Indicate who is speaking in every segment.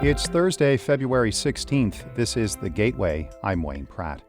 Speaker 1: It's Thursday, February 16th. This is The Gateway. I'm Wayne Pratt.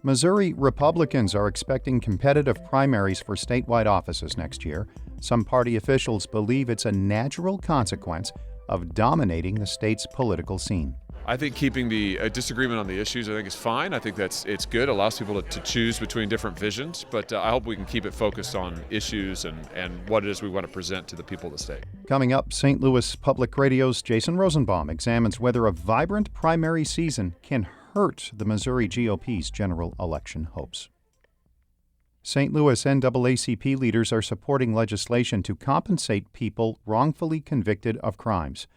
Speaker 1: Missouri Republicans are expecting competitive primaries for statewide offices next year. Some party officials believe it's a natural consequence of dominating the state's political scene.
Speaker 2: I think keeping the disagreement on the issues, I think, is fine. I think it's good. It allows people to choose between different visions, but I hope we can keep it focused on issues and what it is we want to present to the people of the state.
Speaker 1: Coming up, St. Louis Public Radio's Jason Rosenbaum examines whether a vibrant primary season can hurt the Missouri GOP's general election hopes. St. Louis NAACP leaders are supporting legislation to compensate people wrongfully convicted of crimes.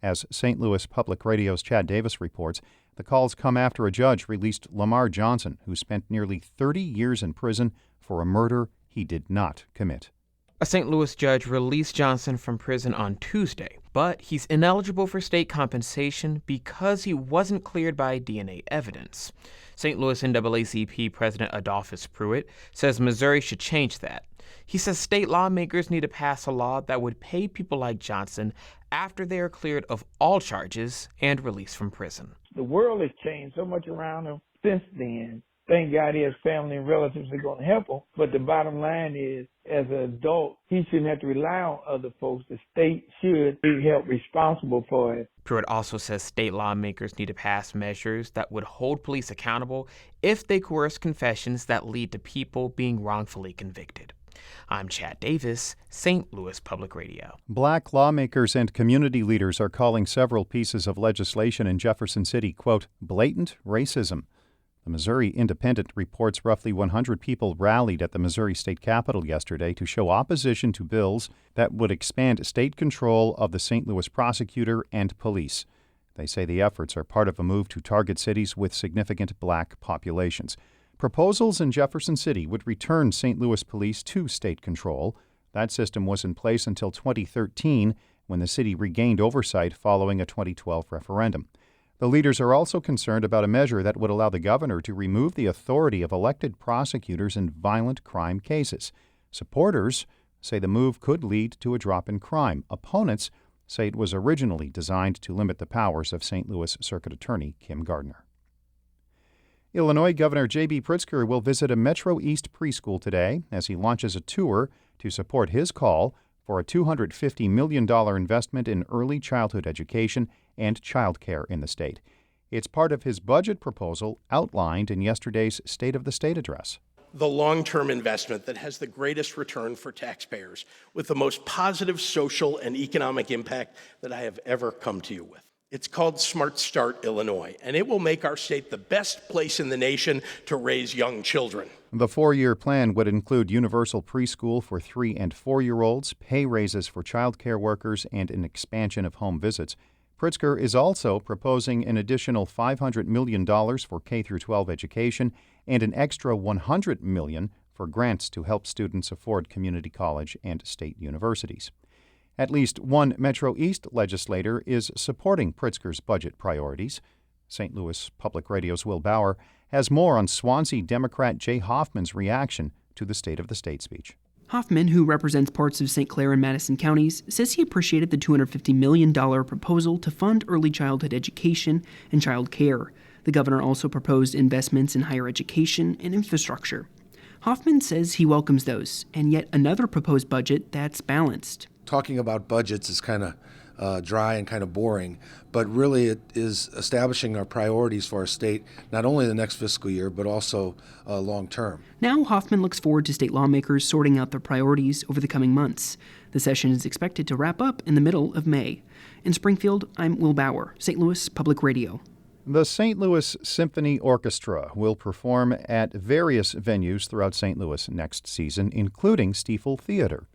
Speaker 1: As St. Louis Public Radio's Chad Davis reports, the calls come after a judge released Lamar Johnson, who spent nearly 30 years in prison for a murder he did not commit.
Speaker 3: A St. Louis judge released Johnson from prison on Tuesday, but he's ineligible for state compensation because he wasn't cleared by DNA evidence. St. Louis NAACP President Adolphus Pruitt says Missouri should change that. He says state lawmakers need to pass a law that would pay people like Johnson after they are cleared of all charges and released from prison.
Speaker 4: The world has changed so much around him since then. Thank God he has family and relatives that are going to help him. But the bottom line is, as an adult, he shouldn't have to rely on other folks. The state should be held responsible for it.
Speaker 3: Pruitt also says state lawmakers need to pass measures that would hold police accountable if they coerce confessions that lead to people being wrongfully convicted. I'm Chad Davis, St. Louis Public Radio.
Speaker 1: Black lawmakers and community leaders are calling several pieces of legislation in Jefferson City, quote, blatant racism. The Missouri Independent reports roughly 100 people rallied at the Missouri State Capitol yesterday to show opposition to bills that would expand state control of the St. Louis prosecutor and police. They say the efforts are part of a move to target cities with significant black populations. Proposals in Jefferson City would return St. Louis police to state control. That system was in place until 2013, when the city regained oversight following a 2012 referendum. The leaders are also concerned about a measure that would allow the governor to remove the authority of elected prosecutors in violent crime cases. Supporters say the move could lead to a drop in crime. Opponents say it was originally designed to limit the powers of St. Louis Circuit Attorney Kim Gardner. Illinois Governor J.B. Pritzker will visit a Metro East preschool today as he launches a tour to support his call for a $250 million investment in early childhood education and child care in the state. It's part of his budget proposal outlined in yesterday's State of the State address.
Speaker 5: The long-term investment that has the greatest return for taxpayers with the most positive social and economic impact that I have ever come to you with. It's called Smart Start Illinois, and it will make our state the best place in the nation to raise young children.
Speaker 1: The 4-year plan would include universal preschool for 3- and 4-year-olds, pay raises for child care workers, and an expansion of home visits. Pritzker is also proposing an additional $500 million for K-12 education and an extra $100 million for grants to help students afford community college and state universities. At least one Metro East legislator is supporting Pritzker's budget priorities. St. Louis Public Radio's Will Bauer has more on Swansea Democrat Jay Hoffman's reaction to the State of the State speech.
Speaker 6: Hoffman, who represents parts of St. Clair and Madison counties, says he appreciated the $250 million proposal to fund early childhood education and child care. The governor also proposed investments in higher education and infrastructure. Hoffman says he welcomes those, and yet another proposed budget that's balanced.
Speaker 7: Talking about budgets is kind of dry and kind of boring, but really it is establishing our priorities for our state, not only the next fiscal year, but also long term.
Speaker 6: Now Hoffman looks forward to state lawmakers sorting out their priorities over the coming months. The session is expected to wrap up in the middle of May. In Springfield, I'm Will Bauer, St. Louis Public Radio.
Speaker 1: The St. Louis Symphony Orchestra will perform at various venues throughout St. Louis next season, including Stiefel Theater.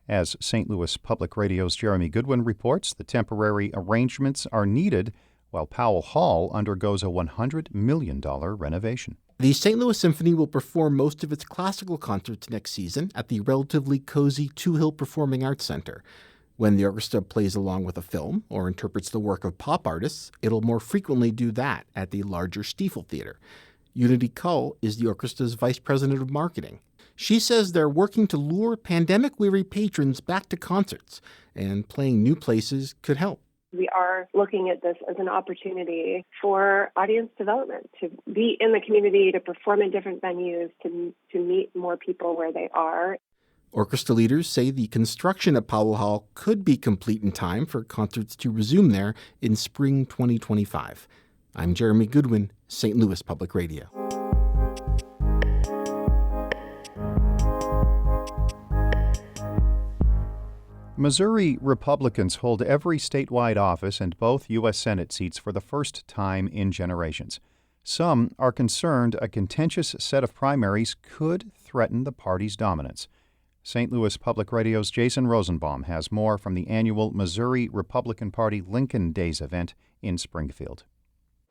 Speaker 1: As St. Louis Public Radio's Jeremy Goodwin reports, the temporary arrangements are needed while Powell Hall undergoes a $100 million renovation.
Speaker 8: The St. Louis Symphony will perform most of its classical concerts next season at the relatively cozy Two Hill Performing Arts Center. When the orchestra plays along with a film or interprets the work of pop artists, it'll more frequently do that at the larger Stiefel Theater. Unity Cull is the orchestra's vice president of marketing. She says they're working to lure pandemic-weary patrons back to concerts, and playing new places could help.
Speaker 9: We are looking at this as an opportunity for audience development, to be in the community, to perform in different venues, to meet more people where they are.
Speaker 8: Orchestra leaders say the construction at Powell Hall could be complete in time for concerts to resume there in spring 2025. I'm Jeremy Goodwin, St. Louis Public Radio.
Speaker 1: Missouri Republicans hold every statewide office and both U.S. Senate seats for the first time in generations. Some are concerned a contentious set of primaries could threaten the party's dominance. St. Louis Public Radio's Jason Rosenbaum has more from the annual Missouri Republican Party Lincoln Days event in Springfield.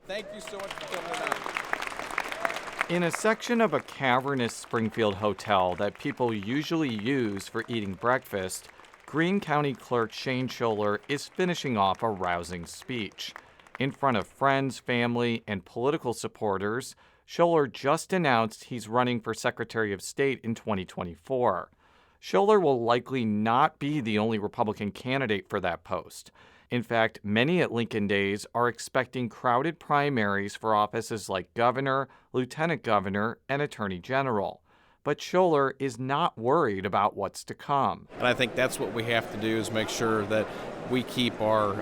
Speaker 10: Thank you so much for coming out.
Speaker 11: In a section of a cavernous Springfield hotel that people usually use for eating breakfast, Greene County Clerk Shane Scholler is finishing off a rousing speech. In front of friends, family, and political supporters, Scholler just announced he's running for Secretary of State in 2024. Scholler will likely not be the only Republican candidate for that post. In fact, many at Lincoln Days are expecting crowded primaries for offices like governor, lieutenant governor, and attorney general. But Scholler is not worried about what's to come.
Speaker 10: And I think that's what we have to do, is make sure that we keep our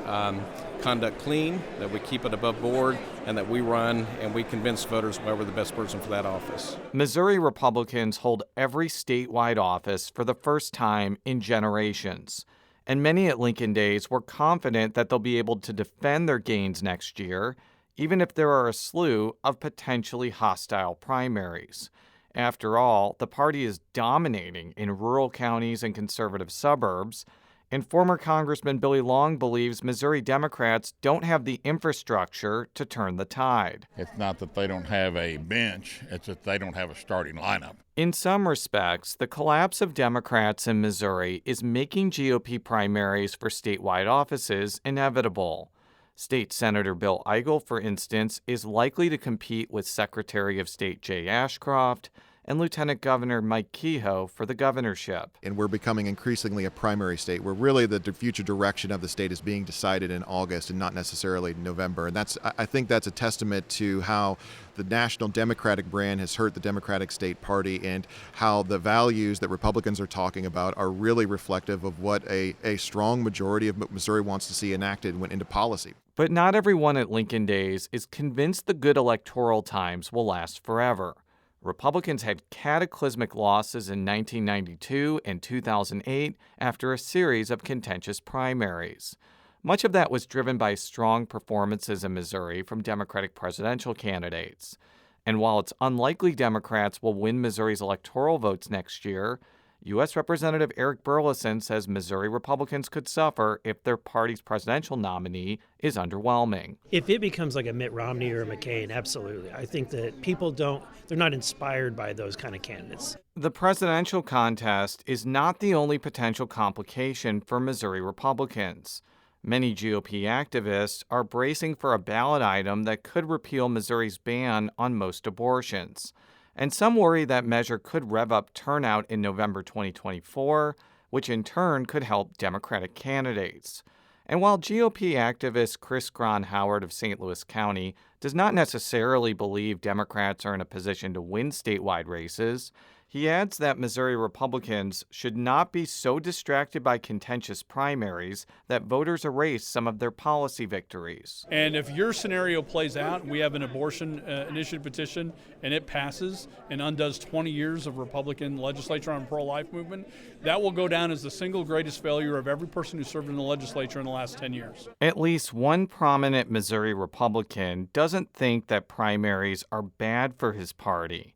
Speaker 10: conduct clean, that we keep it above board, and that we run and we convince voters why we're the best person for that office.
Speaker 11: Missouri Republicans hold every statewide office for the first time in generations. And many at Lincoln Days were confident that they'll be able to defend their gains next year, even if there are a slew of potentially hostile primaries. After all, the party is dominating in rural counties and conservative suburbs, and former Congressman Billy Long believes Missouri Democrats don't have the infrastructure to turn the tide.
Speaker 12: It's not that they don't have a bench, it's that they don't have a starting lineup.
Speaker 11: In some respects, the collapse of Democrats in Missouri is making GOP primaries for statewide offices inevitable. State Senator Bill Eigel, for instance, is likely to compete with Secretary of State Jay Ashcroft and Lieutenant Governor Mike Kehoe for the governorship.
Speaker 13: And we're becoming increasingly a primary state where really the future direction of the state is being decided in August and not necessarily November. And I think that's a testament to how the national Democratic brand has hurt the Democratic State Party, and how the values that Republicans are talking about are really reflective of what a strong majority of Missouri wants to see enacted and went into policy.
Speaker 11: But not everyone at Lincoln Days is convinced the good electoral times will last forever. Republicans had cataclysmic losses in 1992 and 2008 after a series of contentious primaries. Much of that was driven by strong performances in Missouri from Democratic presidential candidates. And while it's unlikely Democrats will win Missouri's electoral votes next year, U.S. Representative Eric Burleson says Missouri Republicans could suffer if their party's presidential nominee is underwhelming.
Speaker 14: If it becomes like a Mitt Romney or a McCain, absolutely. I think that people they're not inspired by those kind of candidates.
Speaker 11: The presidential contest is not the only potential complication for Missouri Republicans. Many GOP activists are bracing for a ballot item that could repeal Missouri's ban on most abortions. And some worry that measure could rev up turnout in November 2024, which in turn could help Democratic candidates. And while GOP activist Chris Gron Howard of St. Louis County does not necessarily believe Democrats are in a position to win statewide races, he adds that Missouri Republicans should not be so distracted by contentious primaries that voters erase some of their policy victories.
Speaker 15: And if your scenario plays out, we have an abortion initiative petition, and it passes and undoes 20 years of Republican legislature on pro-life movement, that will go down as the single greatest failure of every person who served in the legislature in the last 10 years.
Speaker 11: At least one prominent Missouri Republican doesn't think that primaries are bad for his party.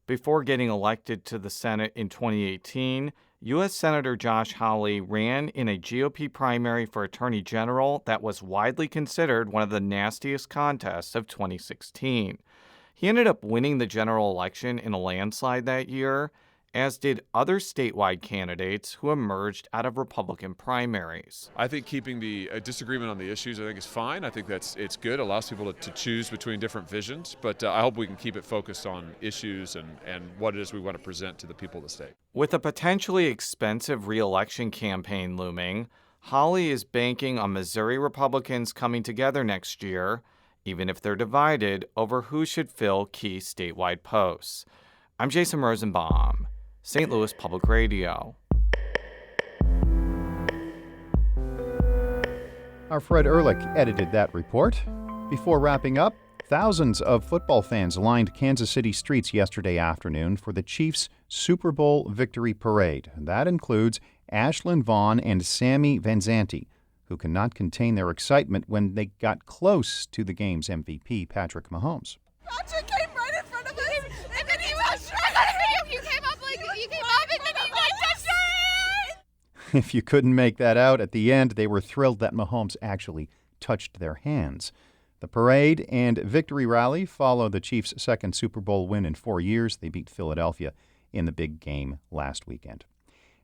Speaker 11: Before getting elected to the Senate in 2018, U.S. Senator Josh Hawley ran in a GOP primary for Attorney General that was widely considered one of the nastiest contests of 2016. He ended up winning the general election in a landslide that year, as did other statewide candidates who emerged out of Republican primaries.
Speaker 2: I think keeping the disagreement on the issues, I think, is fine. I think it's good. It allows people to choose between different visions, but I hope we can keep it focused on issues and what it is we want to present to the people of the state.
Speaker 11: With a potentially expensive re-election campaign looming, Hawley is banking on Missouri Republicans coming together next year, even if they're divided over who should fill key statewide posts. I'm Jason Rosenbaum, St. Louis Public Radio.
Speaker 1: Our Fred Ehrlich edited that report. Before wrapping up, thousands of football fans lined Kansas City streets yesterday afternoon for the Chiefs' Super Bowl victory parade. That includes Ashlyn Vaughn and Sammy Vanzanti, who cannot contain their excitement when they got close to the game's MVP, Patrick Mahomes.
Speaker 16: Patrick came right in front of us, and then he was you came up and then he like touched it.
Speaker 1: If you couldn't make that out, at the end, they were thrilled that Mahomes actually touched their hands. The parade and victory rally follow the Chiefs' second Super Bowl win in 4 years. They beat Philadelphia in the big game last weekend.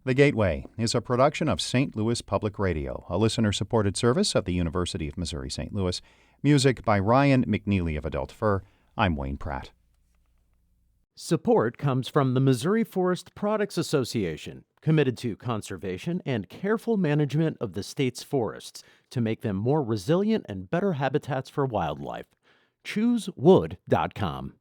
Speaker 1: The Gateway is a production of St. Louis Public Radio, a listener-supported service of the University of Missouri St. Louis. Music by Ryan McNeely of Adult Fur. I'm Wayne Pratt.
Speaker 17: Support comes from the Missouri Forest Products Association, committed to conservation and careful management of the state's forests to make them more resilient and better habitats for wildlife. ChooseWood.com.